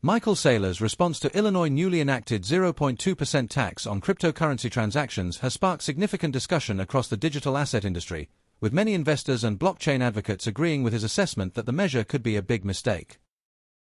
Michael Saylor's response to Illinois' newly enacted 0.2% tax on cryptocurrency transactions has sparked significant discussion across the digital asset industry, with many investors and blockchain advocates agreeing with his assessment that the measure could be a big mistake.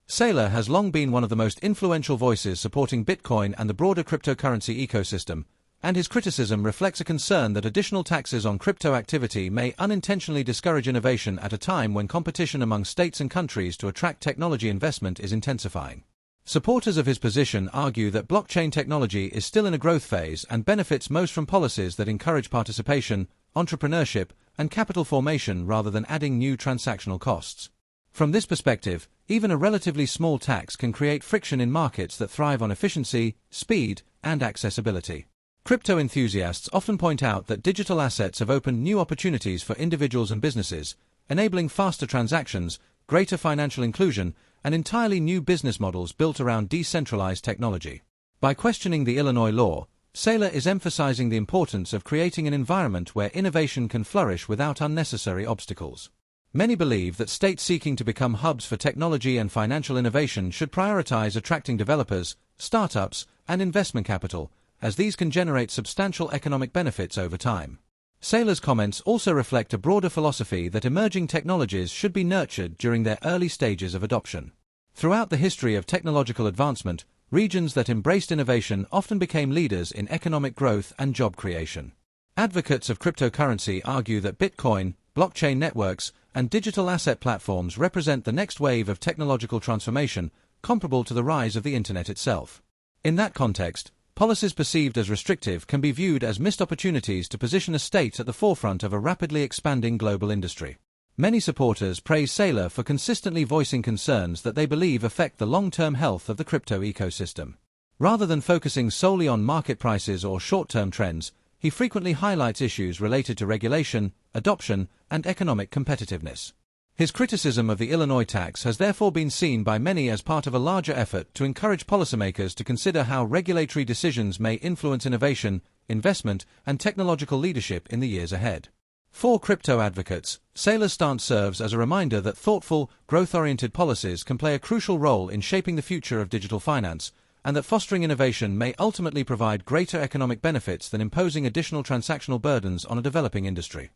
Saylor has long been one of the most influential voices supporting Bitcoin and the broader cryptocurrency ecosystem, and his criticism reflects a concern that additional taxes on crypto activity may unintentionally discourage innovation at a time when competition among states and countries to attract technology investment is intensifying. Supporters of his position argue that blockchain technology is still in a growth phase and benefits most from policies that encourage participation, entrepreneurship, and capital formation rather than adding new transactional costs. From this perspective, even a relatively small tax can create friction in markets that thrive on efficiency, speed, and accessibility. Crypto enthusiasts often point out that digital assets have opened new opportunities for individuals and businesses, enabling faster transactions, greater financial inclusion, and entirely new business models built around decentralized technology. By questioning the Illinois law, Saylor is emphasizing the importance of creating an environment where innovation can flourish without unnecessary obstacles. Many believe that states seeking to become hubs for technology and financial innovation should prioritize attracting developers, startups, and investment capital, as these can generate substantial economic benefits over time. Saylor's comments also reflect a broader philosophy that emerging technologies should be nurtured during their early stages of adoption. Throughout the history of technological advancement, regions that embraced innovation often became leaders in economic growth and job creation. Advocates of cryptocurrency argue that Bitcoin, blockchain networks, and digital asset platforms represent the next wave of technological transformation, comparable to the rise of the Internet itself. In that context, policies perceived as restrictive can be viewed as missed opportunities to position a state at the forefront of a rapidly expanding global industry. Many supporters praise Saylor for consistently voicing concerns that they believe affect the long-term health of the crypto ecosystem. Rather than focusing solely on market prices or short-term trends, he frequently highlights issues related to regulation, adoption, and economic competitiveness. His criticism of the Illinois tax has therefore been seen by many as part of a larger effort to encourage policymakers to consider how regulatory decisions may influence innovation, investment, and technological leadership in the years ahead. For crypto advocates, Saylor's stance serves as a reminder that thoughtful, growth-oriented policies can play a crucial role in shaping the future of digital finance, and that fostering innovation may ultimately provide greater economic benefits than imposing additional transactional burdens on a developing industry.